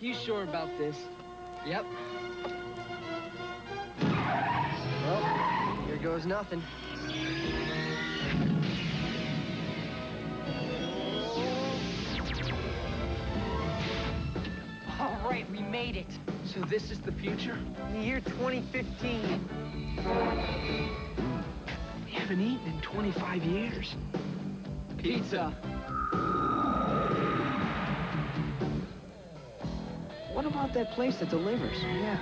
You sure about this? Yep. Well, here goes nothing. All right, we made it. So this is the future? The year 2015. We haven't eaten in 25 years. Pizza. What about that place that delivers? Yeah.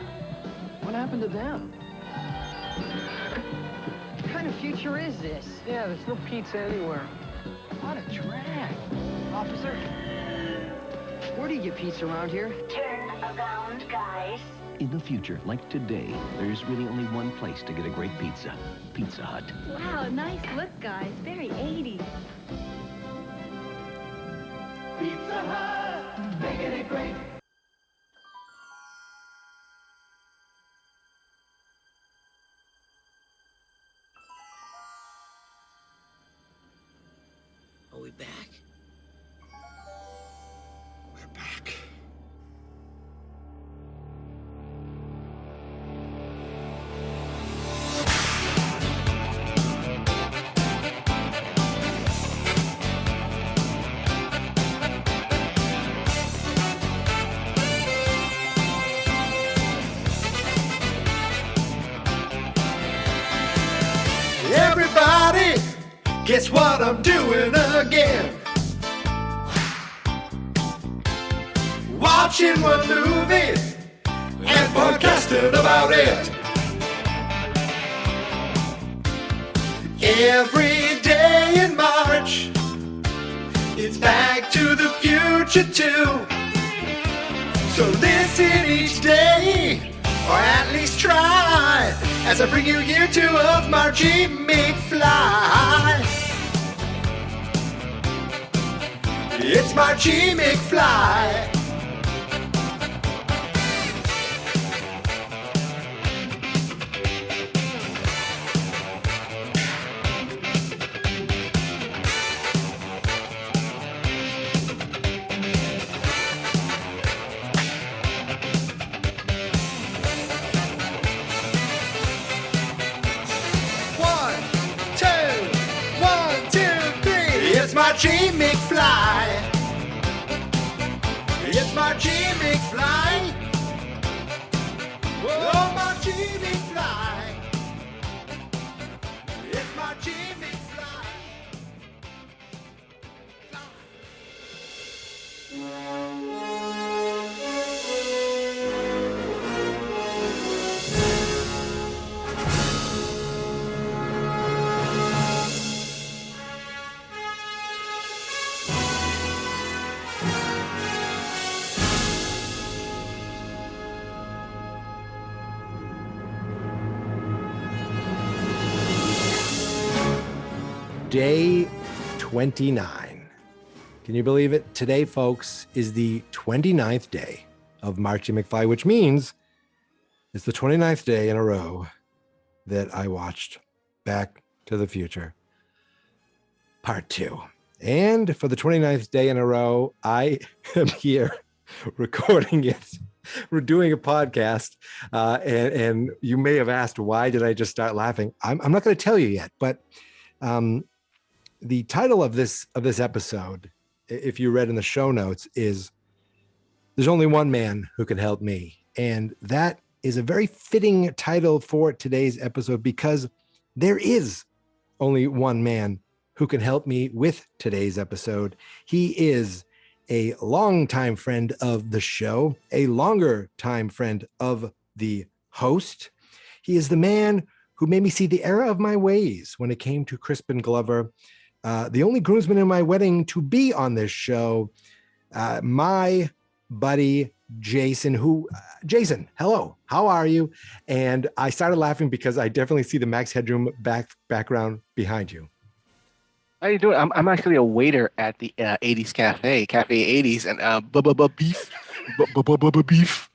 What happened to them? What kind of future is this? Yeah, there's no pizza anywhere. What a drag. Officer, where do you get pizza around here? Turn around, guys. In the future, like today, there's really only one place to get a great pizza. Pizza Hut. Wow, nice look, guys. Very 80s. Pizza Hut, making it great. Are we back? We're back. Everybody, guess what I'm doing again? Watching one movie and podcasting about it. Every day in March, it's Back to the Future too. So listen each day, or at least try, as I bring you year 2 of Marchy McFly. It's Marchy McFly. It's Marchy McFly. It's Marchy McFly. Oh, Marchy McFly. It's Marchy McFly. Day 29. Can you believe it? Today, folks, is the 29th day of Marchy McFly, which means it's the 29th day in a row that I watched Back to the Future Part 2. And for the 29th day in a row, I am here recording it. We're doing a podcast, and you may have asked, why did I just start laughing? I'm not going to tell you yet, but the title of this episode, if you read in the show notes, is "There's Only One Man Who Can Help Me." And that is a very fitting title for today's episode, because there is only one man who can help me with today's episode. He is a longtime friend of the show, a longer time friend of the host. He is the man who made me see the error of my ways when it came to Crispin Glover, the only groomsman in my wedding to be on this show, my buddy Jason, Jason, hello, how are you? And I started laughing because I definitely see the Max Headroom background behind you. How you doing? I'm actually a waiter at the 80s Cafe 80s, and beef, beef,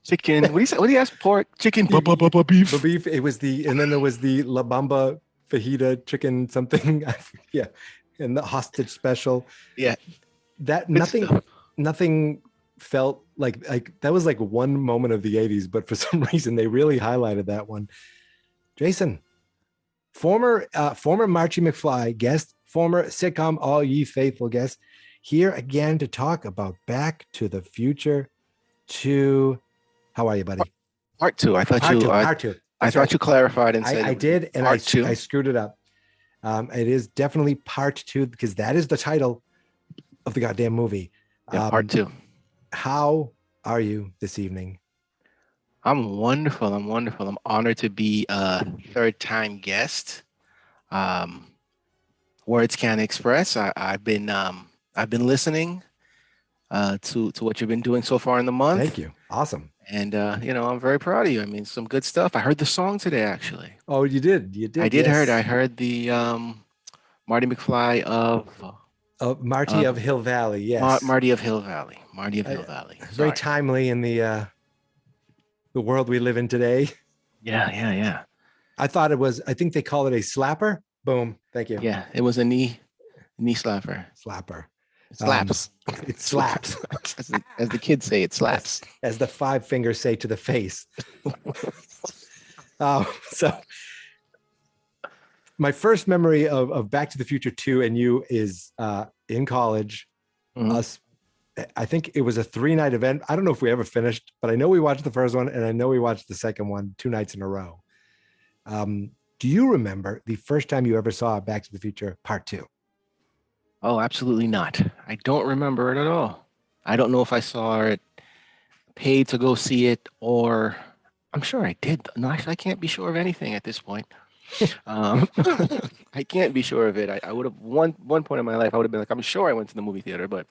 chicken. What do you ask? Pork, chicken, beef. Beef. It was and then there was the La Bamba fajita chicken something. Yeah, and the hostage special. Yeah, that nothing felt like that was like one moment of the 80s, but for some reason they really highlighted that one. Jason, former Marchy McFly guest, former sitcom All Ye Faithful guest, here again to talk about Back to the Future 2. How are you, buddy? Part 2. I thought Part two. I thought you clarified and said I did, and I two. screwed it up. It is definitely part 2 because that is the title of the goddamn movie. Yeah, part 2. How are you this evening? I'm wonderful. I'm honored to be a third-time guest. Words can't express. I've been listening to what you've been doing so far in the month. Thank you. Awesome. And I'm very proud of you. I mean, some good stuff. I heard the song today, actually. Oh, you did. I did. Yes. I heard the Marty McFly of Marty of Hill Valley. Yes. Marty of Hill Valley. Very timely in the world we live in today. Yeah. I think they call it a slapper. Boom. Thank you. Yeah, it was a knee slapper. Slapper. It slaps. It slaps. as the kids say, it slaps. As the 5 fingers say to the face. So my first memory of Back to the Future 2 and you is in college. Us, I think it was a 3-night event. I don't know if we ever finished, but I know we watched the first one and I know we watched the second one 2 nights in a row. Do you remember the first time you ever saw Back to the Future Part 2? Oh, absolutely not. I don't remember it at all. I don't know if I saw it, paid to go see it, or I'm sure I did. No, actually, I can't be sure of anything at this point. I can't be sure of it. I would have one point in my life, I would have been like, I'm sure I went to the movie theater, but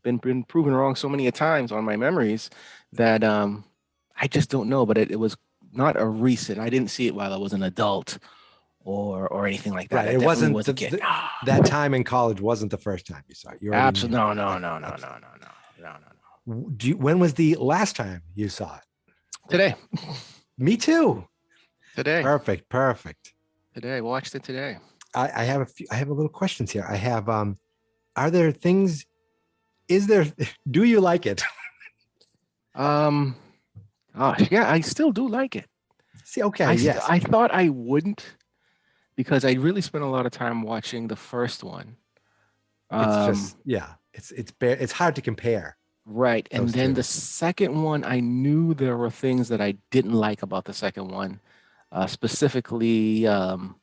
been proven wrong so many times on my memories that I just don't know. But it was not a recent. I didn't see it while I was an adult or anything like that. Right. It wasn't that time in college wasn't the first time you saw it. Absolutely no. When was the last time you saw it? Today. Me too. Today. Perfect. Today. I watched it today. I have a little questions here. I have are there things do you like it? Yeah, I still do like it. See, okay, yes. I thought I wouldn't because I really spent a lot of time watching the first one. It's hard to compare. Right. And then the second one, I knew there were things that I didn't like about the second one, specifically the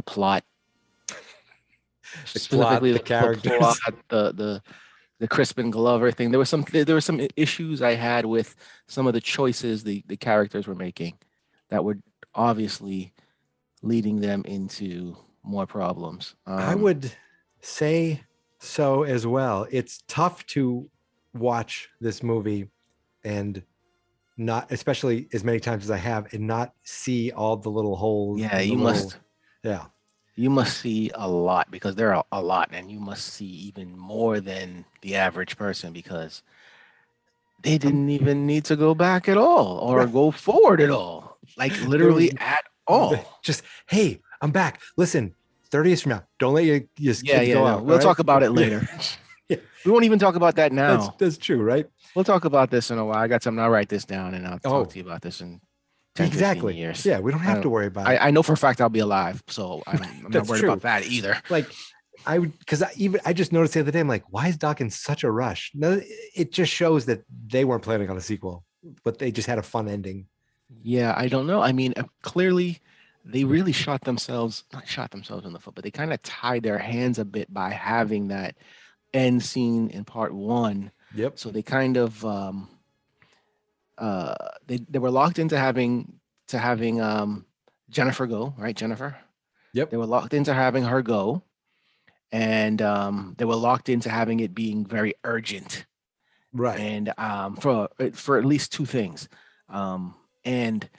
plot. The characters. The Crispin Glover thing. There were some issues I had with some of the choices the characters were making that were obviously leading them into more problems. I would say so as well. It's tough to watch this movie and not, especially as many times as I have, and not see all the little holes. Yeah, you must. Yeah. You must see a lot because there are a lot, and you must see even more than the average person because they didn't even need to go back at all or go forward at all, like literally at all. Just, hey, I'm back. Listen, 30 years from now, don't let your kids go out. We'll talk about it later. Yeah. We won't even talk about that now. That's true, right? We'll talk about this in a while. I got something. I'll write this down and I'll talk to you about this in 10, 15 years. Yeah, we don't have to worry about it. I know for a fact I'll be alive, so I'm not worried about that either. Like, I just noticed the other day, I'm like, why is Doc in such a rush? No, it just shows that they weren't planning on a sequel, but they just had a fun ending. Yeah, I don't know. I mean, clearly they really not shot themselves in the foot, but they kind of tied their hands a bit by having that end scene in part 1. Yep. So they kind of they were locked into having Jennifer go, right? Jennifer. Yep. They were locked into having her go, and they were locked into having it being very urgent, right? And for at least 2 things, and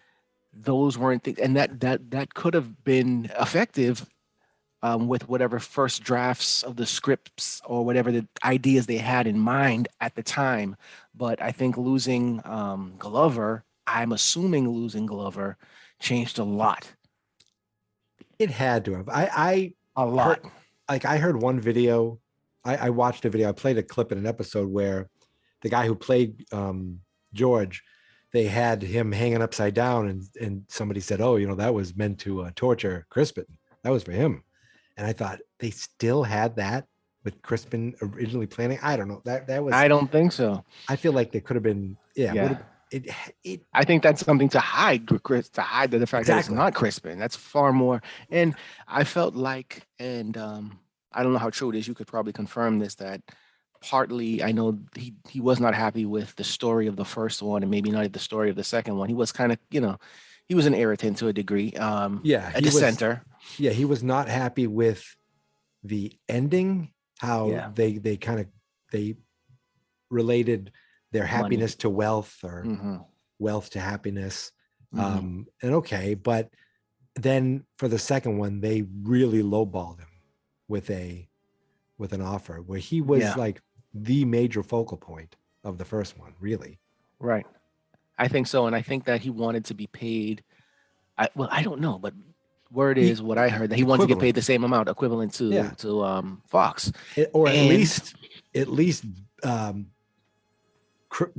those weren't things, and that could have been effective with whatever first drafts of the scripts or whatever the ideas they had in mind at the time. But I think losing Glover, I'm assuming losing Glover changed a lot. It had to have. A lot. I heard one video. I watched a video. I played a clip in an episode where the guy who played George, they had him hanging upside down, and somebody said, "Oh, that was meant to torture Crispin. That was for him." And I thought they still had that with Crispin originally planning. I don't know. That was. I don't think so. I feel like they could have been. Yeah. I think that's something to hide, Chris, to hide the fact that it's not Crispin. That's far more. And I felt like, and I don't know how true it is. You could probably confirm this, that partly I know he was not happy with the story of the first one, and maybe not the story of the second one. He was kind of, he was an irritant to a degree. A dissenter. He was not happy with the ending, how they related their happiness to wealth, or wealth to happiness. And okay, but then for the second one, they really lowballed him with an offer where he was like the major focal point of the first one, really. Right. I think so. And I think that he wanted to be paid. I don't know, but word is what I heard, that he wanted to get paid the same amount, equivalent to Fox. At least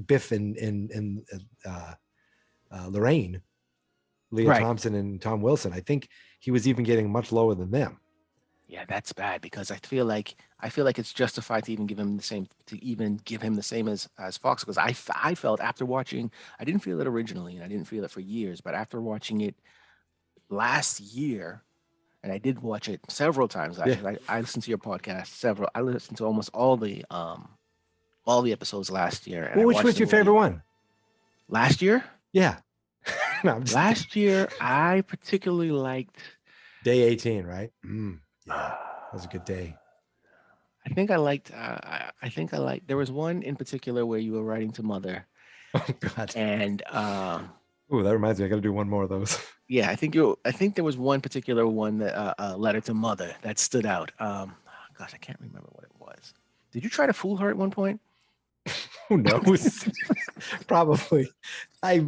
Biff and Lorraine, Leah Thompson and Tom Wilson. I think he was even getting much lower than them. Yeah, that's bad, because I feel like it's justified to even give him the same as Fox, because I felt after watching, I didn't feel it originally and I didn't feel it for years, but after watching it last year, and I did watch it several times. I listened to your podcast I listened to almost all the episodes last year. And which was your favorite one? Last year? Yeah. Last year, I particularly liked Day 18, right? Yeah, that was a good day. I think I liked. There was one in particular where you were writing to Mother. Oh God. And that reminds me. I got to do one more of those. Yeah, I think there was one particular one that letter to Mother that stood out. Gosh, I can't remember what it was. Did you try to fool her at one point? Who knows? Probably. I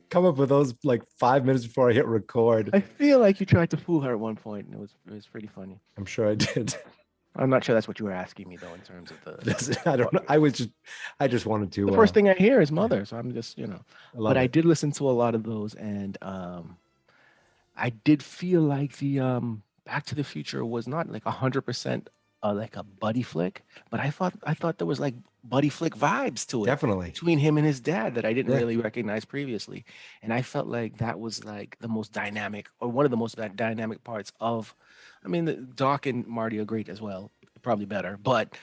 come up with those like 5 minutes before I hit record. I feel like you tried to fool her at one point, and it was pretty funny. I'm sure I did. I'm not sure that's what you were asking me though, in terms of the. I don't know. I just wanted to. The first thing I hear is Mother, so I'm just I did listen to a lot of those, and I did feel like the Back to the Future was not like 100%. Like a buddy flick, but I thought there was like buddy flick vibes to it, definitely, between him and his dad that I didn't really recognize previously, and I felt like that was like the most dynamic, or one of the most dynamic parts of. I mean, Doc and Marty are great as well, probably better, but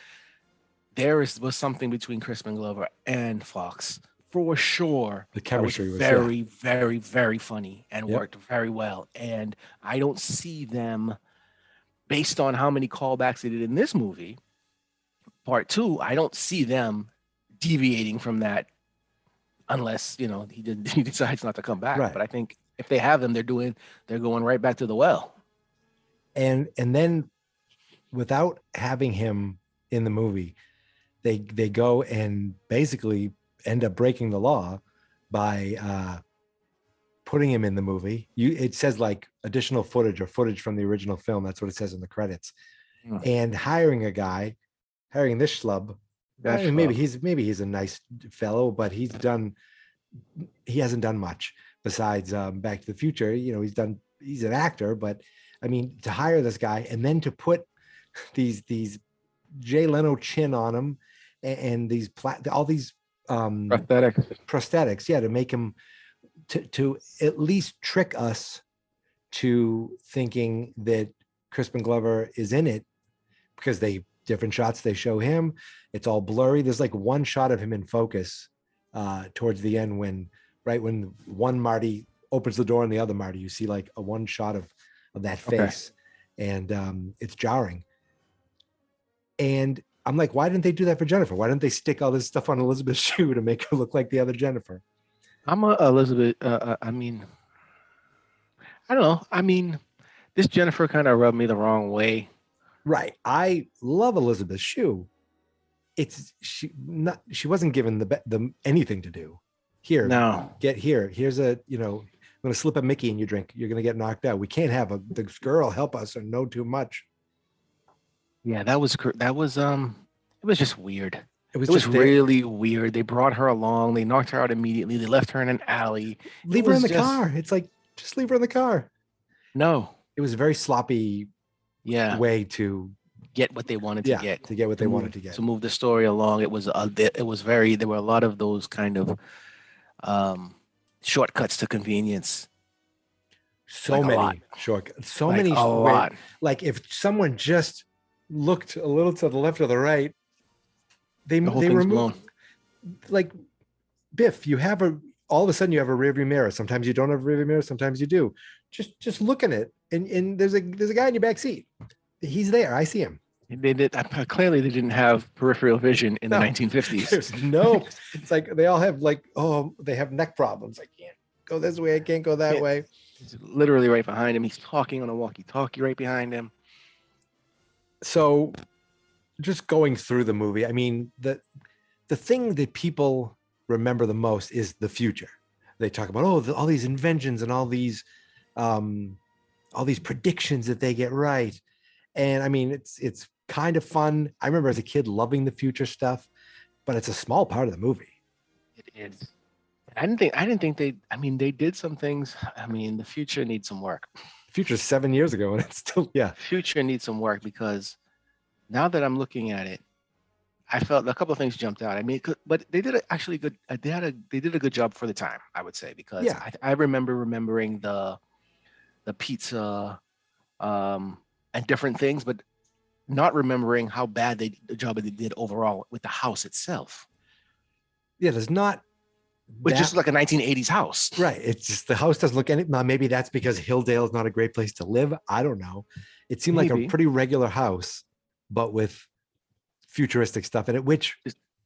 was something between Crispin Glover and Fox for sure. The chemistry was very, very, very funny and worked very well, and I don't see them. Based on how many callbacks they did in this movie, part 2, I don't see them deviating from that, unless he decides not to come back. Right. But I think if they have them, they're going right back to the well. And then, without having him in the movie, they go and basically end up breaking the law by putting him in the movie. It says like additional footage or footage from the original film. That's what it says in the credits. And hiring this schlub. Maybe he's a nice fellow, but he hasn't done much besides Back to the Future. He's an actor, but I mean, to hire this guy and then to put these Jay Leno chin on him and all these prosthetics, to make him to at least trick us to thinking that Crispin Glover is in it, because different shots they show him, it's all blurry. There's like one shot of him in focus towards the end when one Marty opens the door and the other Marty, you see like a one shot of that face, and it's jarring. And I'm like, why didn't they do that for Jennifer? Why didn't they stick all this stuff on Elizabeth's shoe to make her look like the other Jennifer? I'm Elizabeth. I mean, I don't know. I mean, this Jennifer kind of rubbed me the wrong way. Right. I love Elizabeth Shue. She wasn't given the anything to do. Here, no. Here's I'm going to slip a Mickey in your drink. You're going to get knocked out. We can't have this girl help us or know too much. Yeah, it was just weird. It was It was just there. really weird. They brought her along. They knocked her out immediately. They left her in an alley. Leave It her in was the car. It's like, just leave her in the car. No. It was a very sloppy Yeah. way to Get what they wanted to get. to get what they wanted to get. To move the story along. It was there were a lot of those kind of shortcuts to convenience. So Like a many lot. shortcuts. So Like many. a lot. Like if someone just looked a little to the left or the right, they The whole thing's remove. blown. Like Biff, all of a sudden you have a rearview mirror. Sometimes you don't have a rearview mirror. Sometimes you do. Just look at it, and there's a guy in your back seat. He's there. I see him. They did clearly they didn't have peripheral vision in the 1950s. There's no. It's like they all have they have neck problems. I can't go this way. I can't go that way. He's literally right behind him. He's talking on a walkie-talkie right behind him. So, just going through the movie, I mean, the thing that people remember the most is the future. They talk about all these inventions and all these predictions that they get right. And I mean, it's kind of fun. I remember as a kid loving the future stuff, but it's a small part of the movie. It is. I didn't think they did some things. I mean, the future needs some work. Future's 7 years ago, and it's still, yeah. Future needs some work because now that I'm looking at it, I felt a couple of things jumped out. I mean, but they did actually good. They did a good job for the time, I would say, because Yeah. I remember remembering the pizza and different things, but not remembering how bad the job they did overall with the house itself. Yeah, there's not. But just like a 1980s house. Right. It's just the house doesn't look any. Now, maybe that's because Hilldale is not a great place to live. I don't know. It seemed like a pretty regular house, but with futuristic stuff in it, which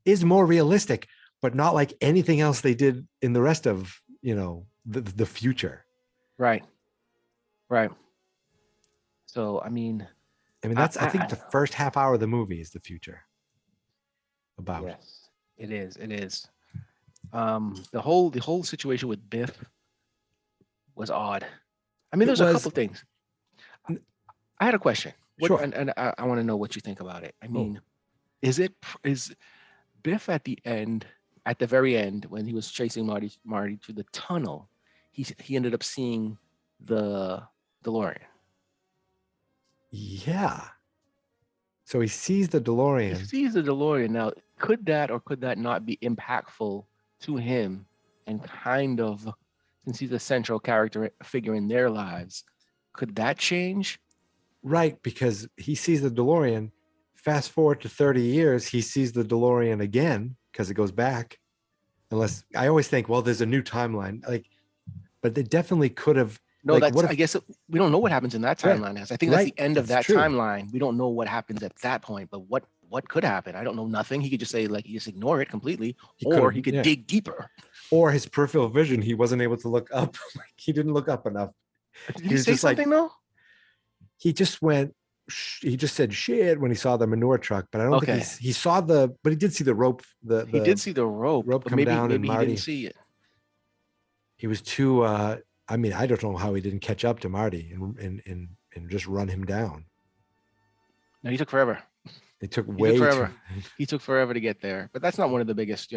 is more realistic, but not like anything else they did in the rest of, the future. Right. Right. So, I mean, that's, I think the first half hour of the movie is the future. About. Yes, it is. It is. The whole situation with Biff was odd. I mean, there's a couple things. I had a question. Sure. And I want to know what you think about it. I mean, is Biff at the very end, when he was chasing Marty to the tunnel, he ended up seeing the DeLorean. Yeah. So he sees the DeLorean. He sees the DeLorean. Now, could that not be impactful to him, and kind of, since he's a central figure in their lives, could that change? Right, because he sees the DeLorean. Fast forward to 30 years, he sees the DeLorean again because it goes back. Unless I always think, well, there's a new timeline, but they definitely could have. No, I guess we don't know what happens in that timeline. I think that's the end of that timeline. We don't know what happens at that point, but what could happen? I don't know. Nothing. He could just say, he just ignore it completely, or he could dig deeper. Or his peripheral vision, he wasn't able to look up. He didn't look up enough. Did he say something though? He just said shit when he saw the manure truck, but I don't think he saw but he did see the rope. He did see the rope come down, and Marty he didn't see it. He was too. I mean, I don't know how he didn't catch up to Marty and just run him down. No, he took forever. It took He took forever to get there, but that's not one of the biggest,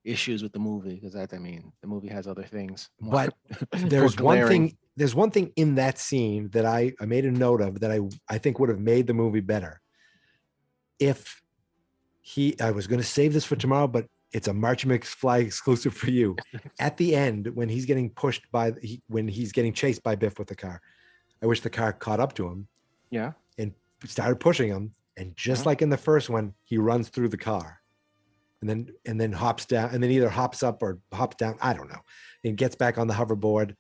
issues with the movie, because the movie has other things. But there's one thing. There's one thing in that scene that I made a note of that I think would have made the movie better. If I was going to save this for tomorrow, but it's a Marchy McFly exclusive for you. At the end, when he's getting when he's getting chased by Biff with the car, I wish the car caught up to him. Yeah. And started pushing him. And just like in the first one, he runs through the car and then hops down, and then either hops up or hops down. I don't know. And gets back on the hoverboard.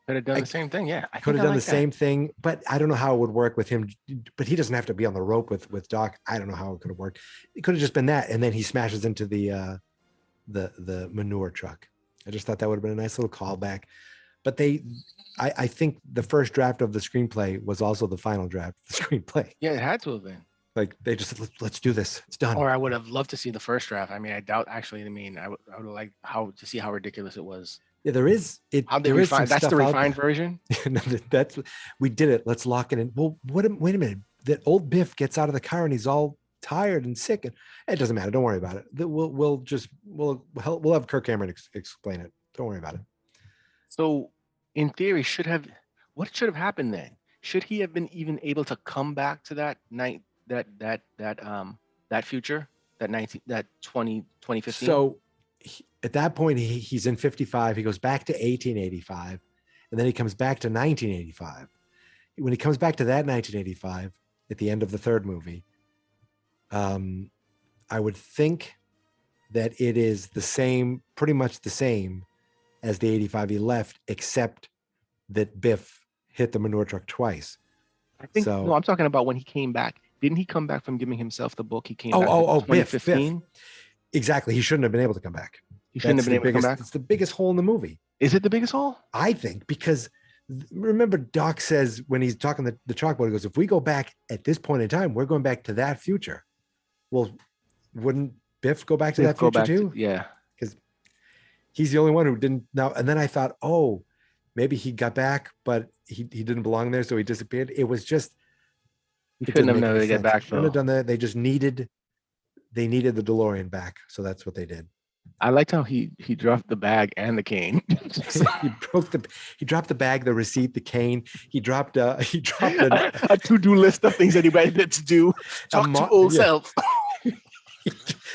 Could have done the same thing. Yeah. I could have done the same thing, but I don't know how it would work with him. But he doesn't have to be on the rope with Doc. I don't know how it could have worked. It could have just been that. And then he smashes into the manure truck. I just thought that would have been a nice little callback. But I think the first draft of the screenplay was also the final draft of the screenplay. Yeah, it had to have been. Like they just said, let's do this. It's done. Or I would have loved to see the first draft. I mean, I doubt actually. I mean, I would have liked to see how ridiculous it was. Yeah, there is. How they refine? That's the refined version. We did it. Let's lock it in. Well, wait a minute. That old Biff gets out of the car and he's all tired and sick. And it doesn't matter. Don't worry about it. We'll have Kirk Cameron explain it. Don't worry about it. So, in theory, what should have happened then? Should he have been even able to come back to that night, that future, that 2015? So at that point, he's in 55. He goes back to 1885, and then he comes back to 1985. When he comes back to that 1985 at the end of the third movie, I would think that it is pretty much the same as the 85 he left, except that Biff hit the manure truck twice. I think no, I'm talking about when he came back. Didn't he come back from giving himself the book? He came back in 2015. Biff. Exactly. He shouldn't have been able to come back. He shouldn't have been able to come back. It's the biggest hole in the movie. Is it the biggest hole? I think, because remember Doc says when he's talking the chalkboard, he goes, if we go back at this point in time, we're going back to that future. Well, wouldn't Biff go back to that future too? Yeah. Because he's the only one who didn't know. And then I thought, oh, maybe he got back, but he didn't belong there, so he disappeared. It was just he couldn't have known to get back. Shouldn't have done that. They just needed the DeLorean back, so that's what they did. I liked how he dropped the bag and the cane. He dropped the bag, the receipt, the cane. He dropped a to-do list of things that he wanted to do. Talk to old self.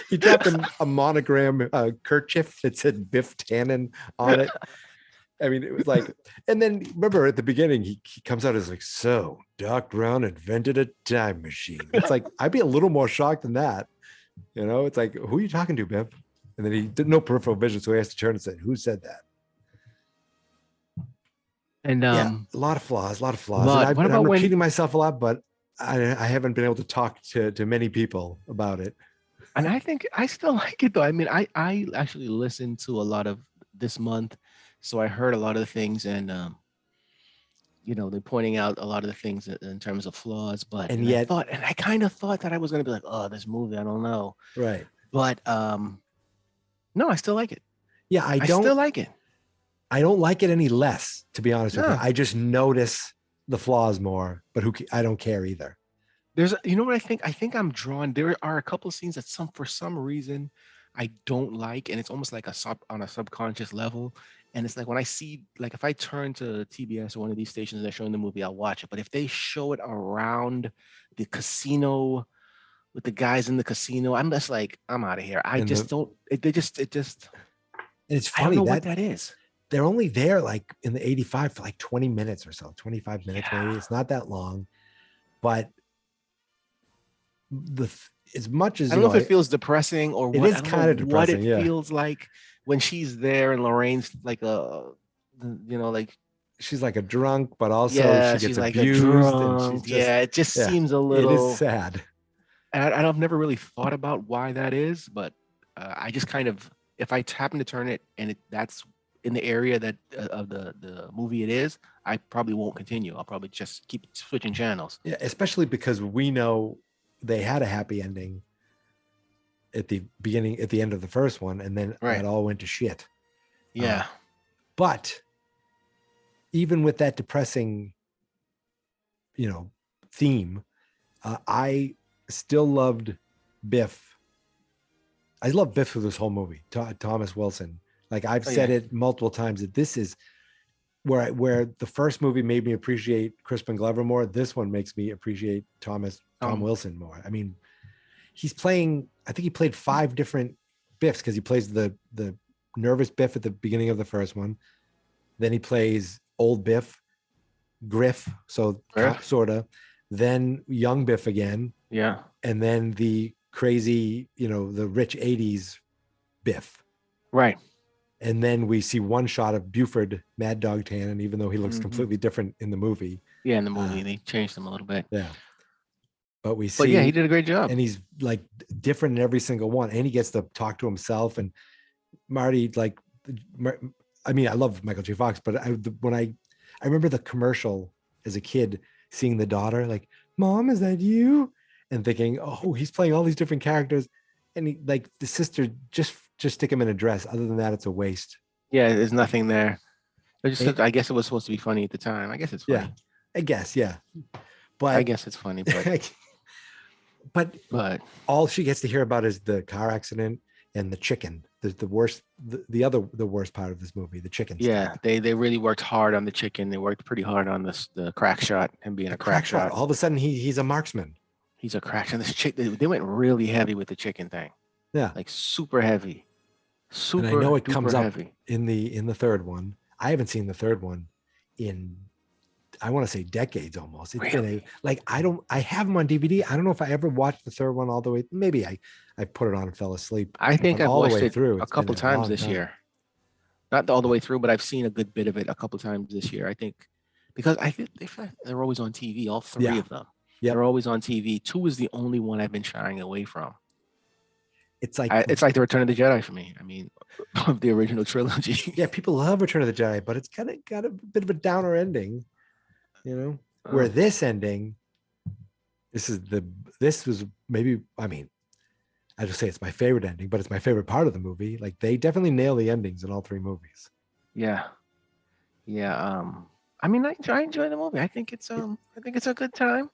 He dropped a monogram kerchief that said Biff Tannen on it. I mean, it was like, and then remember at the beginning, he comes out as like, so Doc Brown invented a time machine. It's like, I'd be a little more shocked than that. You know, it's like, who are you talking to, Biff? And then he did no peripheral vision, so he has to turn and say, who said that? And a lot of flaws. And I'm repeating myself a lot, but I haven't been able to talk to many people about it. And I think I still like it though. I mean, I actually listened to a lot of this month, so I heard a lot of the things, and they're pointing out a lot of the things in terms of flaws. But I kind of thought that I was going to be like, oh, this movie, I don't know, right? But no, I still like it. Yeah, I still like it. I don't like it any less, to be honest with you. I just notice the flaws more, but I don't care either. You know what I think? I think I'm drawn. There are a couple of scenes that for some reason I don't like, and it's almost like on a subconscious level. And it's like when I see, like if I turn to TBS or one of these stations and they're showing the movie, I'll watch it. But if they show it around the casino with the guys in the casino, I'm just like, I'm out of here. And it's funny, I don't know what that is. They're only there like in the 85 for like 20 minutes or so, 25 minutes maybe. It's not that long, but as much as I don't know if it feels depressing or what. It is kind of depressing. What it feels like when she's there and Lorraine's like like she's like a drunk, but also she gets like abused. And it just seems a little. It is sad. And I've never really thought about why that is, but I just kind of, if I happen to turn it and that's in the area that of the movie it is, I probably won't continue. I'll probably just keep switching channels. Yeah, especially because we know they had a happy ending at the beginning, at the end of the first one, and then it all went to shit. Yeah. But even with that depressing, theme, I still loved Biff. I love Biff through this whole movie. Thomas Wilson. Like I've said it multiple times that this is where the first movie made me appreciate Crispin Glover more. This one makes me appreciate Tom Wilson more. I mean, he's playing. I think he played 5 different Biffs because he plays the nervous Biff at the beginning of the first one. Then he plays old Biff, Griff, sort of. Then young Biff again. Yeah. And then the crazy, the rich 80s Biff. Right. And then we see one shot of Buford Mad Dog Tannen, even though he looks completely different in the movie. Yeah, in the movie they changed him a little bit. Yeah. But we see. But yeah, he did a great job. And he's like different in every single one. And he gets to talk to himself. And Marty, I love Michael J. Fox, but I remember the commercial as a kid, seeing the daughter like, Mom, is that you? And thinking, oh, he's playing all these different characters. And he, like the sister, just stick him in a dress. Other than that, it's a waste. Yeah, there's nothing there. I guess it was supposed to be funny at the time. I guess it's funny. Yeah, I guess, yeah. But I guess it's funny. But But all she gets to hear about is the car accident and the chicken. The worst, the worst part of this movie, the chicken. yeah, stuff. they really worked hard on the chicken. They worked pretty hard on the crack shot, him being a crack shot. All of a sudden, he's a marksman. He's a crack shot. This chick, they went really heavy with the chicken thing. Yeah, Like super heavy. Super. and I know it comes up heavy. in the third one. I haven't seen the third one in, I want to say, decades almost. It's been I have them on DVD. I don't know if I ever watched the third one all the way. Maybe I put it on and fell asleep. I think I've all the watched way it through. a It's couple been times long this time. year. Not all the way through, but I've seen a good bit of it a couple times this year. I think because I think they're always on TV. All three Yeah. of them. Yep. They're always on TV. 2 is the only one I've been shying away from. It's like It's like the Return of the Jedi for me. I mean, of the original trilogy. yeah, people love Return of the Jedi, but it's kind of got a bit of a downer ending, you know. Where this ending, this was maybe, I mean, I just say it's my favorite ending, but it's my favorite part of the movie. Like they definitely nail the endings in all three movies. Yeah. I mean, I enjoy the movie. I think it's a good time.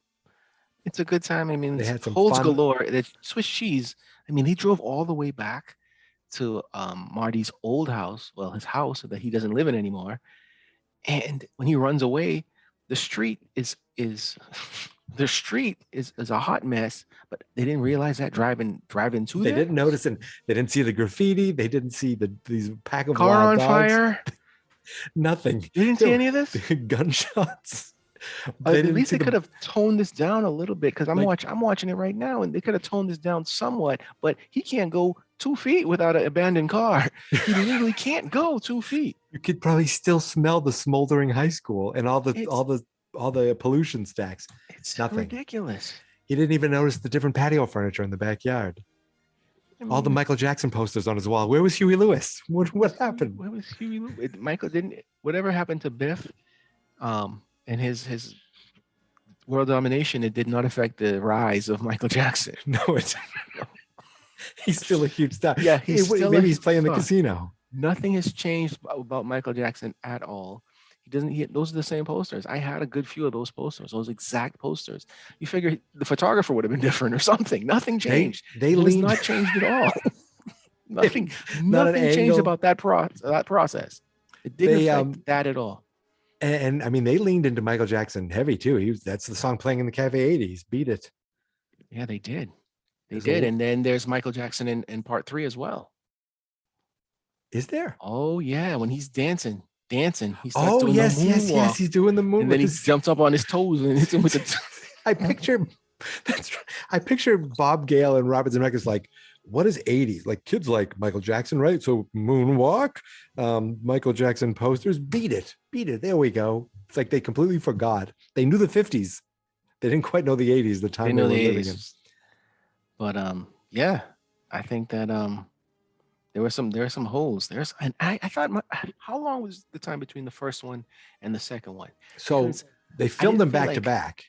It's a good time. I mean, They it's had some holes fun- galore. The Swiss cheese. I mean, he drove all the way back to Marty's old house, well, his house that he doesn't live in anymore. And when he runs away, the street is the street is a hot mess. But they didn't realize that driving to They there. didn't notice, and they didn't see the graffiti. They didn't see these pack of Car wild on dogs. fire. Nothing. You didn't see any of this? Gunshots. At didn't least see they the- could have toned this down a little bit because I'm Like- watching it right now, and they could have toned this down somewhat. But he can't go 2 feet without an abandoned car. He literally can't go 2 feet. You could probably still smell the smoldering high school and all the pollution stacks. It's Nothing. ridiculous. He didn't even notice the different patio furniture in the backyard. I All the mean, Michael Jackson posters on his wall. Where was Huey Lewis? What happened? Where was Huey Lewis? Michael didn't. Whatever happened to Biff, and his world domination, it did not affect the rise of Michael Jackson. No, it's he's still a huge star. Yeah, he's still a maybe he's playing the star. casino. Nothing has changed about Michael Jackson at all. He doesn't. Those are the same posters. I had a good few of those posters. Those exact posters. You figure the photographer would have been different or something. Nothing changed. They It has leaned. not changed at all. nothing. Not an nothing changed angle. about that process. It didn't They, affect that at all. And I mean, they leaned into Michael Jackson heavy too. That's the song playing in the Cafe 80s. Beat It. Yeah, they did. They There's did. a- And then there's Michael Jackson in part 3 as well. Is there? Oh yeah, when he's dancing, he starts Oh doing yes, the yes, moonwalk. yes. He's doing the move. And with then he his- jumps up on his toes and hits him with the. I picture that's right. I picture Bob Gale and Robert Zemeckis like, what is 80s? Like kids like Michael Jackson, right? So moonwalk, Michael Jackson posters, beat it. There we go. It's like they completely forgot. They knew the 50s. They didn't quite know the 80s, the time They they know were the living in. 80s. But yeah, I think that there were some holes. And I thought how long was the time between the first one and the second one? So Because they filmed them didn't feel back to like- back.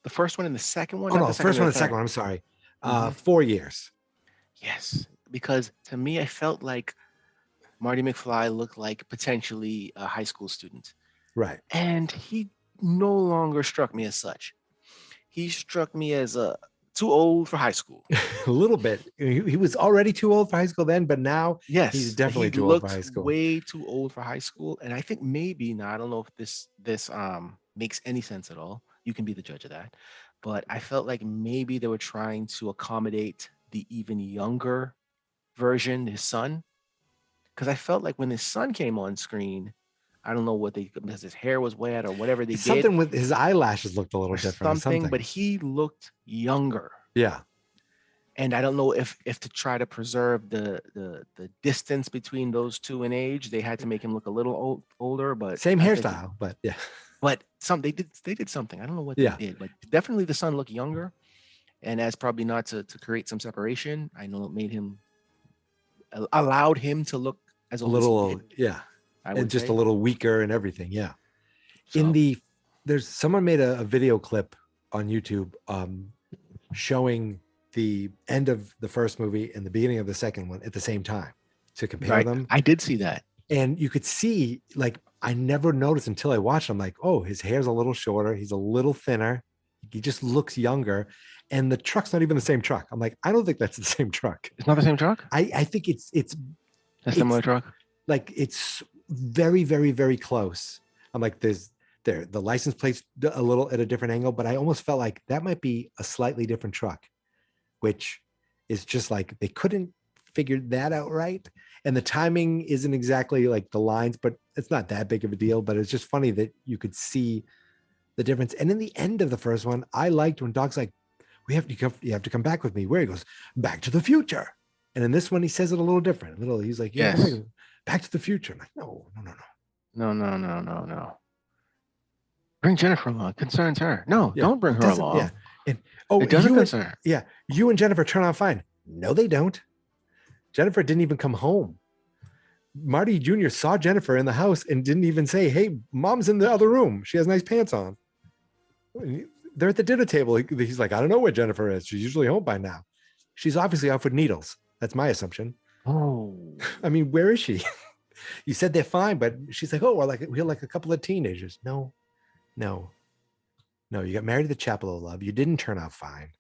The first one and the second one? Oh Not no, the first second one or and the second third? one. I'm sorry. Mhm. 4 years. Yes, because to me, I felt like Marty McFly looked like potentially a high school student. Right. And he no longer struck me as such. He struck me as too old for high school. A little bit. He was already too old for high school then, but now Yes, he's definitely he too old for looked high school. way too old for high school. And I think maybe now I don't know if this makes any sense at all. You can be the judge of that. But I felt like maybe they were trying to accommodate the even younger version, his son. Because I felt like when his son came on screen, I don't know what because his hair was wet or whatever they did. Something with his eyelashes looked a little or different. something, but he looked younger. yeah. And I don't know if to try to preserve the distance between those two in age, they had to make him look a little older. But Same I think- hairstyle, but yeah. But they did something. I don't know what Yeah. they did, but definitely the son looked younger. And as probably not to create some separation, I know it made him allowed him to look as A old as he little, did, yeah. I And would just say. a little weaker and everything. Yeah. So, There's someone made a video clip on YouTube showing the end of the first movie and the beginning of the second one at the same time to compare right, them. I did see that. And you could see, like, I never noticed until I watched him, like, oh, his hair's a little shorter. He's a little thinner. He just looks younger. and the truck's not even the same truck. I'm like, I don't think that's the same truck. It's not the same truck. I think it's A similar truck. like it's very, very, very close. I'm like, the license plate's a little at a different angle, but I almost felt like that might be a slightly different truck, which is just like they couldn't figure that out right. And the timing isn't exactly like the lines, but it's not that big of a deal. But it's just funny that you could see the difference. And in the end of the first one, I liked when Doc's like, you have to come back with me. Where he goes, Back to the Future. And in this one, he says it a little different. He's like, Yes. Back to the Future. I'm like, no. Bring Jennifer along. Concerns her. No, Yeah, don't bring her along. Yeah. And It doesn't you concern her. Yeah. You and Jennifer turn out fine. No, they don't. Jennifer didn't even come home. Marty Jr. saw Jennifer in the house and didn't even say, hey, mom's in the other room. She has nice pants on. They're at the dinner table. He's like, I don't know where Jennifer is. She's usually home by now. She's obviously off with needles. That's my assumption. Oh. I mean, where is she? You said they're fine, but she's like, we're like a couple of teenagers. No. You got married to the Chapel of Love. You didn't turn out fine.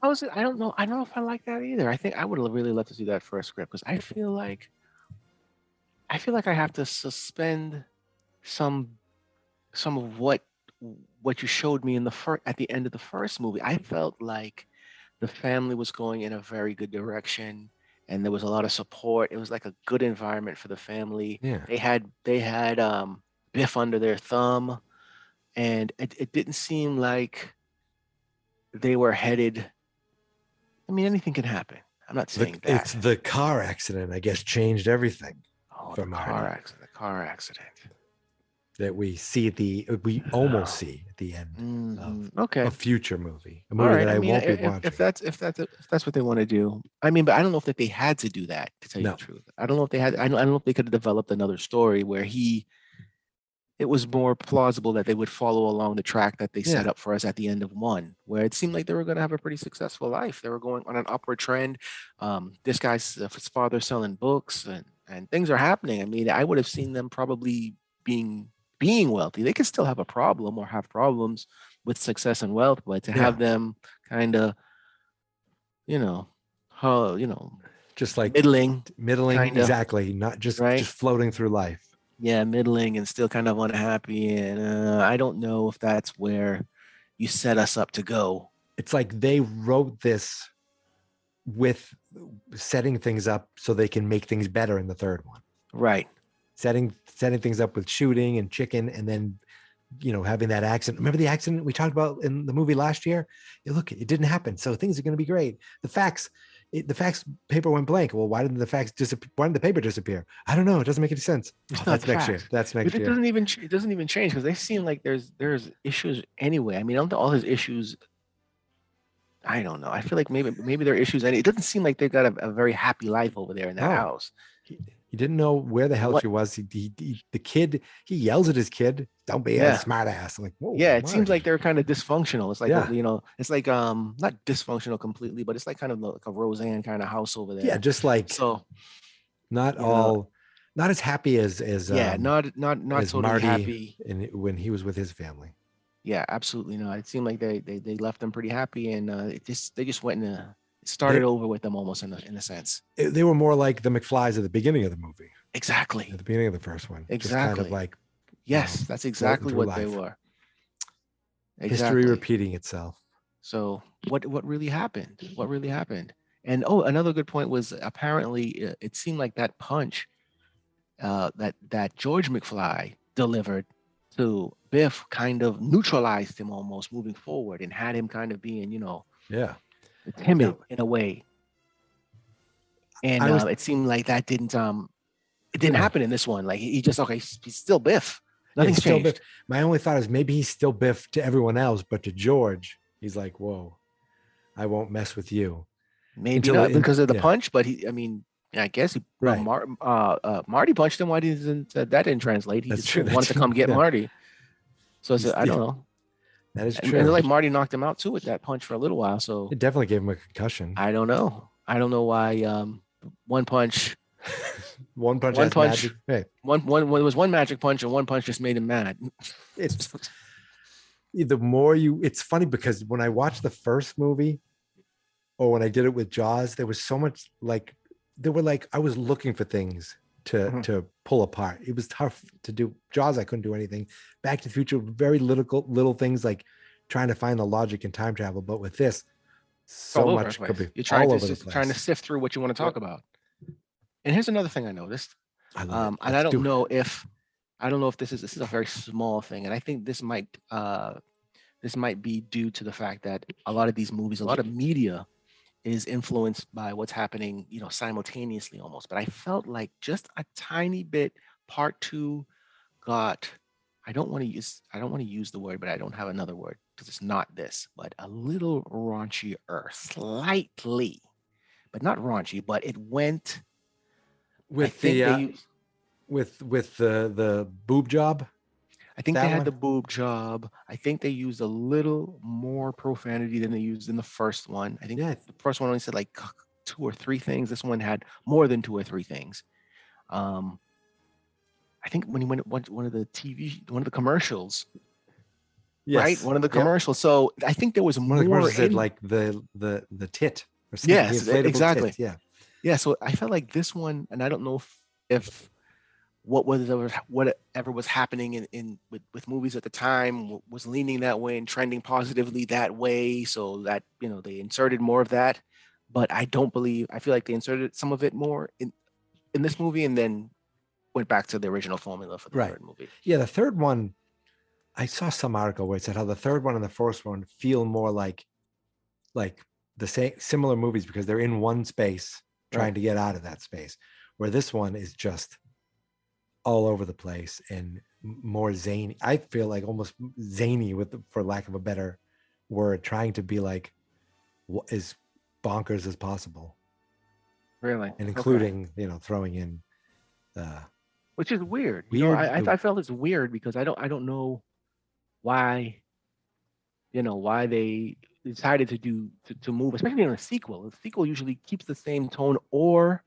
How is it? I don't know. I don't know if I like that either. I think I would really love to see that first script because I feel like I have to suspend some of what you showed me at the end of the first movie. I felt like the family was going in a very good direction and there was a lot of support. It was like a good environment for the family. Yeah. They had Biff under their thumb, and it didn't seem like they were headed. I mean, anything can happen. I'm not saying that. It's the car accident, I guess, changed everything. Oh, for the car accident that we almost see at the end of a future movie, a movie that I won't be watching. If that's what they want to do. I mean, but I don't know if they had to do that, to tell you the truth. I don't know if they had. I don't know if they could have developed another story where it was more plausible that they would follow along the track that they set up for us at the end of one, where it seemed like they were going to have a pretty successful life. They were going on an upward trend. This guy's his father selling books and things are happening. I mean, I would have seen them probably being wealthy. They could still have a problem or have problems with success and wealth, but to have them kind of, just like middling, kinda, exactly, not just floating through life. Yeah, middling and still kind of unhappy. And I don't know if that's where you set us up to go. It's like they wrote this with setting things up so they can make things better in the third one. Right. Setting things up with shooting and chicken, and then, having that accident. Remember the accident we talked about in the movie last year? Look, it didn't happen. So things are going to be great. The fax paper went blank. Well, why didn't the fax disappear? Why didn't the paper disappear? I don't know. It doesn't make any sense. That's next year. That's next year. It doesn't even change because they seem like there's issues anyway. I mean, all his issues. I don't know. I feel like maybe there are issues. And it doesn't seem like they've got a very happy life over there in that house. He didn't know where the hell she was. The kid, he yells at his kid, "Don't be a smart ass." I'm like, whoa. Yeah, it seems like they're kind of dysfunctional. It's like, it's like not dysfunctional completely, but it's like kind of like a Roseanne kind of house over there. Yeah, just like not as happy as not as totally Marty happy when he was with his family. Yeah, absolutely not. It seemed like they left them pretty happy, and they just went and started over with them almost in a sense. They were more like the McFLys at the beginning of the movie. Exactly. At the beginning of the first one. Exactly. Just kind of like, yes, that's exactly what they were. Exactly. History repeating itself. So what really happened? What really happened? And another good point was apparently it seemed like that punch that George McFly delivered to Biff kind of neutralized him almost moving forward and had him kind of being, timid in a way. And it seemed like that didn't happen in this one. Like he just, he's still Biff. Nothing's changed. Biff. My only thought is maybe he's still Biff to everyone else, but to George, he's like, whoa, I won't mess with you. Maybe not because of the punch, but I guess Marty punched him. Why that didn't translate? He just wanted to come get Marty. So I don't know. That is true. And like Marty knocked him out too with that punch for a little while. So it definitely gave him a concussion. I don't know. I don't know why one punch. One punch. Magic. Hey. One there was one magic punch and one punch just made him mad. the more you, it's funny because when I watched the first movie or when I did it with Jaws, there was so much like, they were like, I was looking for things to pull apart. It was tough to do. Jaws, I couldn't do anything. Back to the Future, very little things like trying to find the logic in time travel. But with this, so much could be You're trying all to over the place. trying to sift through what you want to talk about. And here's another thing I noticed. I love it. And I don't know if this is a very small thing, and I think this might be due to the fact that a lot of these movies, a lot of media is influenced by what's happening, simultaneously almost. But I felt like just a tiny bit, part two got, I don't want to use the word, but I don't have another word because it's not this, but a little raunchier, slightly, but not raunchy, but it went with the boob job. I think they had the boob job. I think they used a little more profanity than they used in the first one. I think the first one only said like 2 or 3 things. This one had more than 2 or 3 things. I think when he went one of the commercials, right? One of the commercials. So I think there was more. One of the commercials said like the tit or something. Yes, exactly. Tit, yeah. So I felt like this one, and I don't know if whatever was happening with movies at the time was leaning that way and trending positively that way, so that they inserted more of that. But I feel like they inserted some of it more in this movie and then went back to the original formula for the third movie. Yeah, the third one, I saw some article where it said how the third one and the first one feel more like the same similar movies because they're in one space trying to get out of that space, where this one is just all over the place and more zany. I feel like almost zany, for lack of a better word, trying to be like as bonkers as possible. Really, and including throwing in, which is weird. I felt it's weird because I don't know why, why they decided to move, especially in a sequel. A sequel usually keeps the same tone or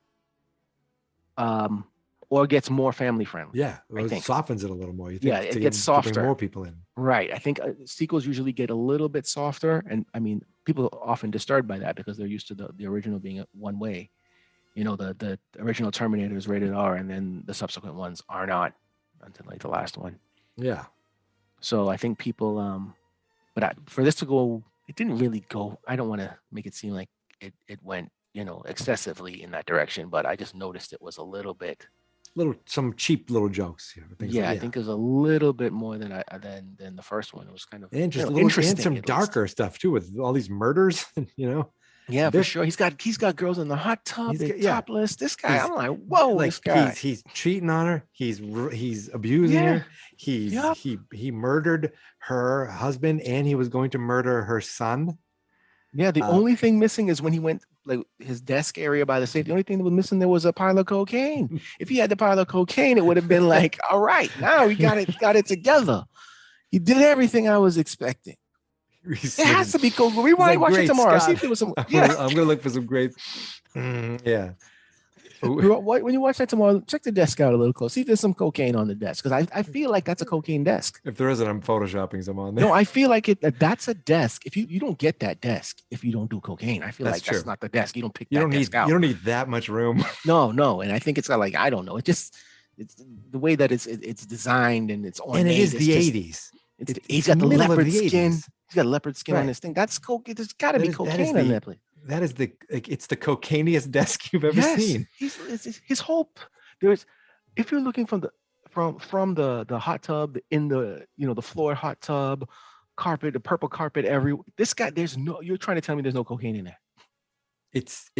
gets more family friendly. Yeah, it softens it a little more. You think, it gets softer. To bring more people in. Right. I think sequels usually get a little bit softer, and I mean, people are often disturbed by that because they're used to the original being one way. The original Terminator is rated R, and then the subsequent ones are not until like the last one. Yeah. So I think people, for this to go, it didn't really go. I don't want to make it seem like it went, excessively in that direction, but I just noticed it was a little bit. Some cheap little jokes. I think it was a little bit more than the first one. It was kind of interesting, and some darker stuff too, with all these murders. Yeah, for sure. He's got girls in the hot tub. They're topless. This guy, I'm like, whoa, this guy. He's cheating on her. He's abusing her. He murdered her husband, and he was going to murder her son. Yeah, the only thing missing is when he went like his desk area by the safe. The only thing that was missing there was a pile of cocaine. If he had the pile of cocaine, it would have been like, all right, now he got it together. He did everything I was expecting. It has to be cool. We might watch it tomorrow. See if there was some. Yeah, I'm gonna look for some grapes. Yeah. When you watch that tomorrow, check the desk out a little close. See if there's some cocaine on the desk, because I feel like that's a cocaine desk. If there isn't, I'm photoshopping some on there. No, I feel like that's a desk. If you don't get that desk if you don't do cocaine, I feel that's not the desk. You don't pick that desk out. You don't need that much room. No, and I think it's got like, I don't know. It's the way that it's designed and it's ornate. And it is the 80s. He's got the leopard skin. He's got leopard skin on this thing. That's coke. There's got to be cocaine on that place. That is it's the cocainiest desk you've ever seen. His whole if you're looking from the hot tub in the the floor hot tub carpet, the purple carpet this guy, you're trying to tell me there's no cocaine in there. It's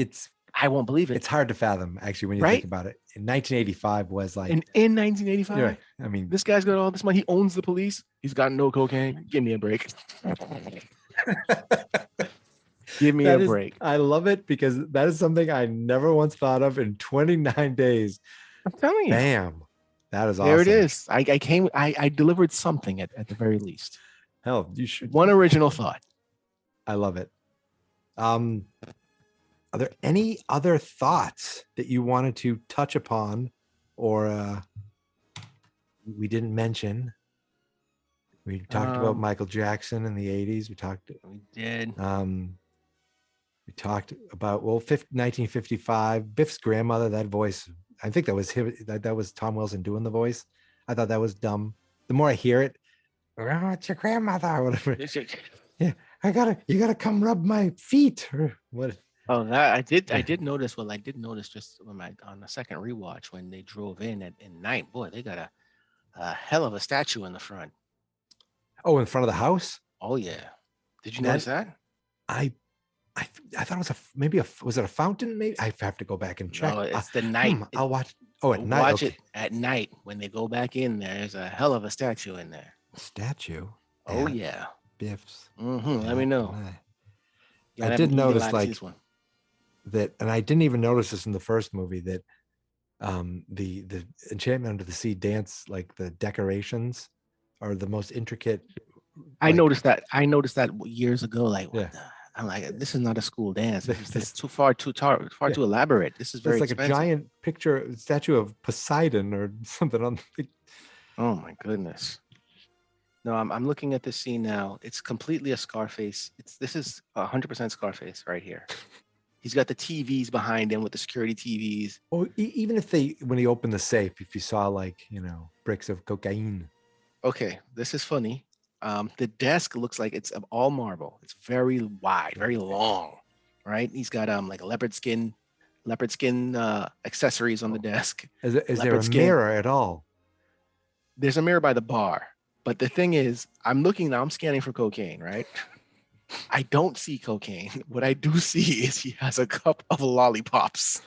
I won't believe it. It's hard to fathom actually when you think about it. In 1985 was like in 1985. Right. I mean, this guy's got all this money. He owns the police. He's got no cocaine. Give me a break. Give me a break. I love it because that is something I never once thought of in 29 days. I'm telling you. Bam. That is awesome. There it is. I delivered something at the very least. Hell, you should. One original thought. I love it. Are there any other thoughts that you wanted to touch upon or we didn't mention We talked about Michael Jackson in the 80s. We did. Talked about 1955. Biff's grandmother. That voice. I think that was him. That was Tom Wilson doing the voice. I thought that was dumb. The more I hear it, oh, it's your grandmother or whatever. Yeah, you gotta come rub my feet or what. Oh, that I did notice. Well, I did notice just on the second rewatch when they drove in at night. Boy, they got a hell of a statue in the front. Oh, in front of the house? Oh yeah. Did you notice that? I thought it was was it a fountain? Maybe I have to go back and check. No, it's the night. I'll watch. Oh, at night. Watch it at night when they go back in there. There's a hell of a statue in there. Statue. Oh yeah. Biff's. Let me know. I did notice that, and I didn't even notice this in the first movie, that the Enchantment Under the Sea dance, like the decorations are the most intricate. I noticed that years ago. Like, I'm like, this is not a school dance. This is too elaborate. This is very expensive. Like a giant statue of Poseidon or something on the. Oh my goodness. No, I'm looking at this scene now. It's completely a Scarface. This is 100% Scarface right here. He's got the TVs behind him with the security TVs. Oh, even if when he opened the safe, if you saw bricks of cocaine. Okay, this is funny. The desk looks like it's all marble. It's very wide, very long, right? He's got like a leopard skin accessories on the desk. Is there a mirror at all? There's a mirror by the bar. But the thing is, I'm scanning for cocaine, right? I don't see cocaine. What I do see is he has a cup of lollipops.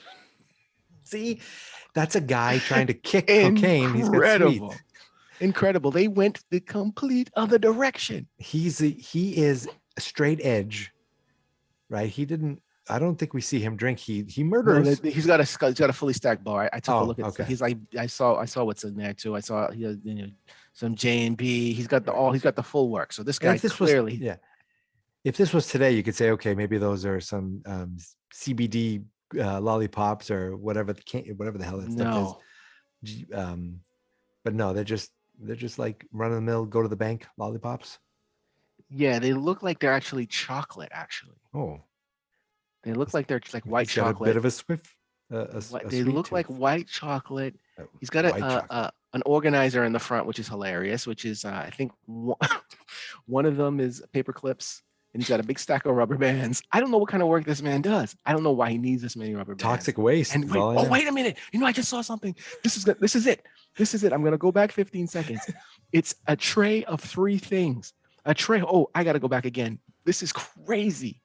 See, that's a guy trying to kick cocaine. He's got sweet. Incredible. They went the complete other direction. He is a straight edge, right? I don't think we see him drink. He murders. No, he's got a fully stacked bar. I took a look at it. He's like, I saw what's in there too. I saw he has some J&B. He's got the full work. So this guy clearly. If this was today, you could say, okay, maybe those are some CBD lollipops or whatever the hell that stuff is. But no, they're just like run of the mill, go to the bank lollipops. Yeah, they look like they're actually chocolate. Actually, they look like they're like white chocolate. Got a bit of a swift. They look like white chocolate. He's got an organizer in the front, which is hilarious. Which is I think one of them is paper clips. And he's got a big stack of rubber bands. I don't know what kind of work this man does. I don't know why he needs this many rubber bands. Toxic waste. And wait a minute. I just saw something. This is it. I'm going to go back 15 seconds. It's a tray of 3 things. A tray. Oh, I got to go back again. This is crazy.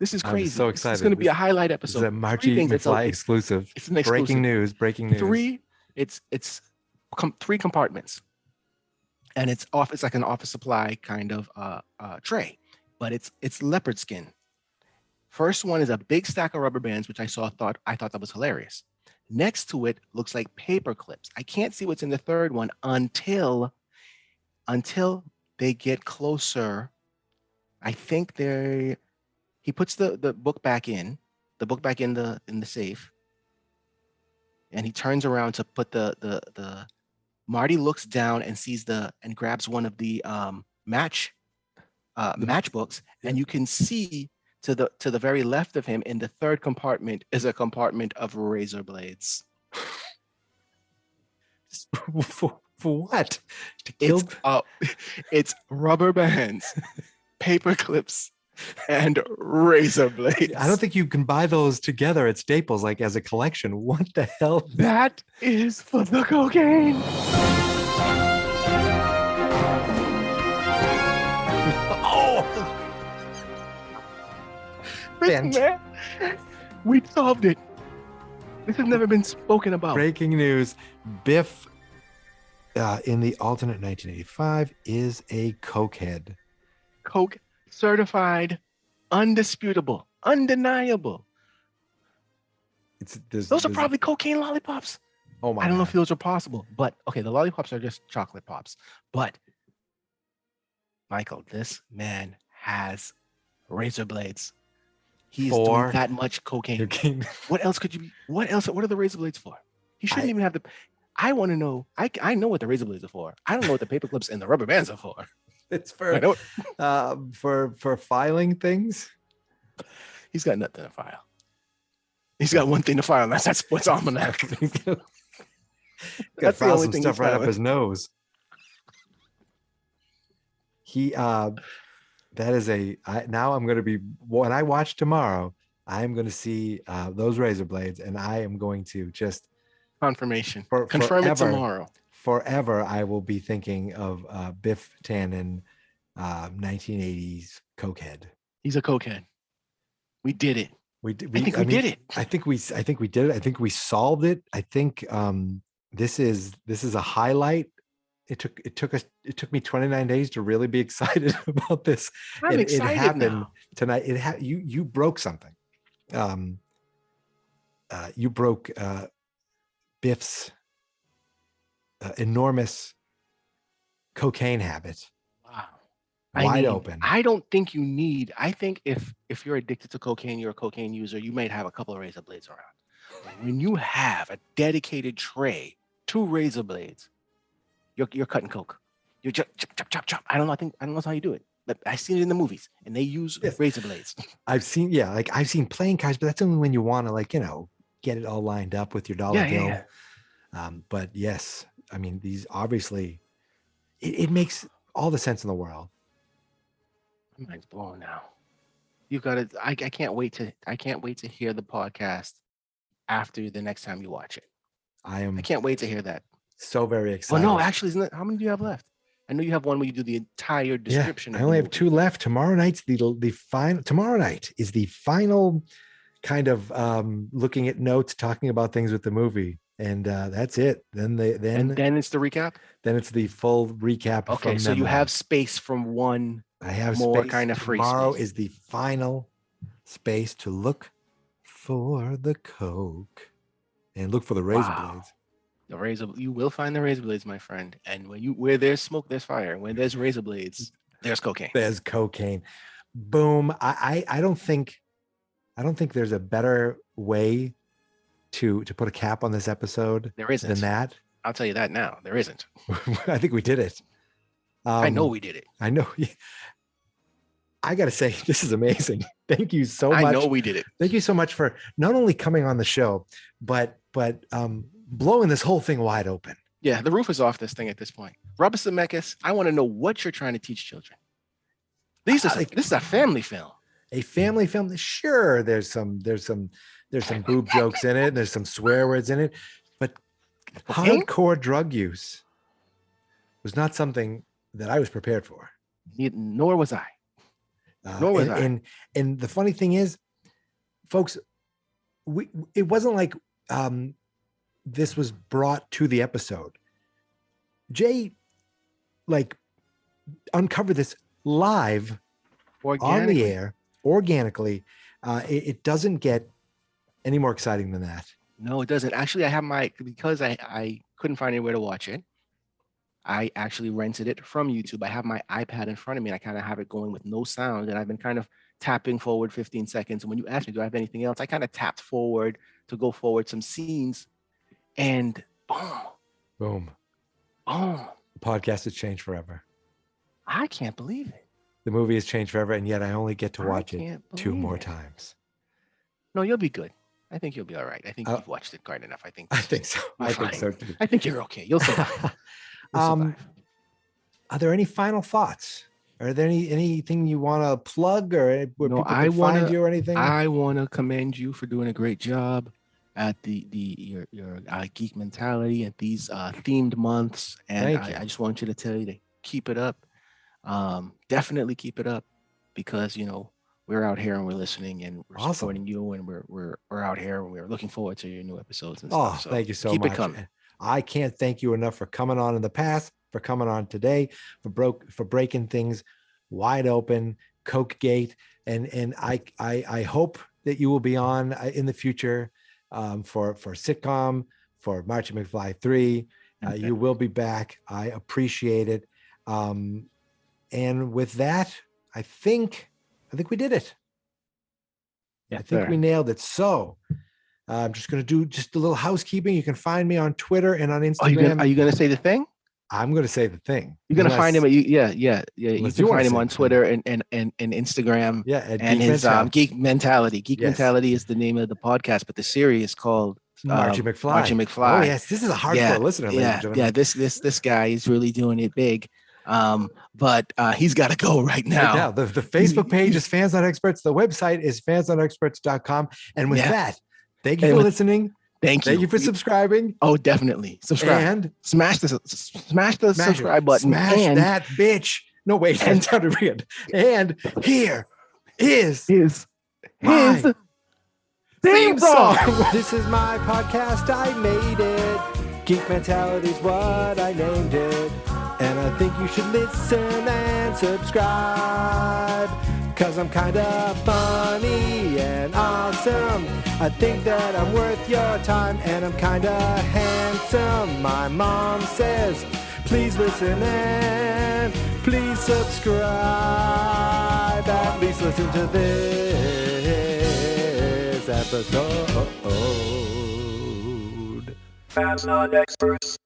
I'm so excited. It's going to be a highlight episode. It's a MARCHY McFly exclusive. It's an exclusive. Breaking news. 3. It's 3 compartments. And it's like an office supply kind of tray. But it's leopard skin. First one is a big stack of rubber bands, which I thought that was hilarious. Next to it looks like paper clips. I can't see what's in the third one until they get closer. I think he puts the book back in the safe, and he turns around to put the Marty looks down and sees and grabs one of the matchbooks, and you can see to the very left of him in the third compartment is a compartment of razor blades. For what? To kill? It's rubber bands, paper clips, and razor blades. I don't think you can buy those together at Staples like as a collection. What the hell? That is for the cocaine. Man, we solved it. This has never been spoken about. Breaking news. Biff, in the alternate 1985, is a cokehead. Coke certified, undisputable, undeniable. Those are probably cocaine lollipops. Oh my! I don't know if those are possible, but okay, the lollipops are just chocolate pops. But Michael, this man has razor blades. He's doing that much cocaine. What else could you be? What are the razor blades for? He shouldn't even have I want to know. I know what the razor blades are for. I don't know what the paper clips and the rubber bands are for. It's I know. for filing things. He's got nothing to file. He's got one thing to file, and that's that sports almanac. Got That's the file only some thing stuff he's right up filing. his nose. He that is now I'm going to be, when I watch tomorrow, I am going to see those razor blades, and I am going to just Confirmation. For- Confirm it forever. tomorrow. forever I will be thinking of Biff Tannen, 1980s cokehead. He's a cokehead. We did it. We did. I think we did it. I think we did it. I think we solved it. I think this is a highlight. It took me 29 days to really be excited about this. I'm excited it happened now. tonight. You broke something. You broke Biff's enormous cocaine habit. Wow. Wide open. I don't think you need. I think if you're addicted to cocaine, you're a cocaine user, you might have a couple of razor blades around. When you have a dedicated tray, 2 razor blades, you're cutting coke. You're just chop. I don't know how you do it, but I've seen it in the movies, and they use razor blades. I've seen playing cards, but that's only when you want to get it all lined up with your dollar bill. Yeah. But yes, I mean, these obviously, it makes all the sense in the world. My mind's blown now. You've got to. I can't wait to hear the podcast after the next time you watch it. I can't wait to hear that. So very excited. Oh no, actually, isn't it? How many do you have left? I know you have one where you do the entire description. I only have 2 left. Tomorrow night's the final. Tomorrow night is the final kind of looking at notes, talking about things with the movie, and that's it. Then it's the recap. Then it's the full recap. Okay, so you have space from one. I have more space. kind of free Tomorrow space. is the final space to look for the coke and look for the razor blades. The razor, you will find the razor blades, my friend. And where there's smoke, there's fire. When there's razor blades, there's cocaine. There's cocaine. Boom. I don't think there's a better way to put a cap on this episode. There isn't. Than that. I'll tell you that now. There isn't. I think we did it. I know we did it. I know. I got to say, this is amazing. Thank you so much. I know we did it. Thank you so much for not only coming on the show, but blowing this whole thing wide open. Yeah, the roof is off this thing at this point. Robert Zemeckis, I want to know what you're trying to teach children. This is a family film. A family film. Sure, there's some boob jokes in it. There's some swear words in it, but hardcore drug use was not something that I was prepared for. Nor was I. And the funny thing is, folks, it wasn't like this was brought to the episode. Jay uncovered this live on the air organically. It doesn't get any more exciting than that. No, it doesn't. Actually, I have because I couldn't find anywhere to watch it. I actually rented it from YouTube. I have my iPad in front of me, and I kind of have it going with no sound. And I've been kind of tapping forward 15 seconds. And when you asked me, do I have anything else? I kind of tapped forward to go forward some scenes, and boom. The podcast has changed forever. I can't believe it. The movie has changed forever, and yet I only get to watch it 2 more times. No, you'll be good. I think you'll be all right. I think you've watched it quite enough. I think so. I think so too. I think you're okay. You'll survive. Are there any final thoughts? Are there anything you want to plug, or where people can find you or anything? I want to commend you for doing a great job at your geek mentality at these themed months, and I just want you to tell you to keep it up. Definitely keep it up, because we're out here and we're listening and we're supporting you, and we're out here and we're looking forward to your new episodes and stuff. So thank you so much. Keep it coming. I can't thank you enough for coming on in the past, for coming on today, for breaking things wide open, Coke Gate, and I hope that you will be on in the future for sitcom, for Marchy McFly 3. Okay. You will be back. I appreciate it. And with that, I think we did it. Yeah, I think we nailed it. So I'm just going to do just a little housekeeping. You can find me on Twitter and on Instagram. Are you going to say the thing? I'm going to say the thing. You're gonna find him at You Unless can you wanna find him say on the thing. Twitter and Instagram. Yeah, at And Geek his Mentality. Geek Mentality. Geek Yes. Mentality is the name of the podcast, but the series is called Marchy McFly. Marchy McFly. Oh yes, this is a hardcore listener, ladies and gentlemen. Yeah. This guy is really doing it big. But he's got to go right now. Right now. The Facebook page is Fans Not Experts. The website is fansnotexperts.com. And with that, thank you for listening. Thank you. Thank you for subscribing. Oh, definitely subscribe And smash the subscribe button. Smash and that bitch. No, wait, that sounded weird. And here is my theme song. This is my podcast. I made it. Geek Mentality's what I named it. And I think you should listen and subscribe. Cause I'm kinda funny and awesome. I think that I'm worth your time, and I'm kinda handsome. My mom says, please listen and please subscribe. At least listen to this episode. Fans Not Experts.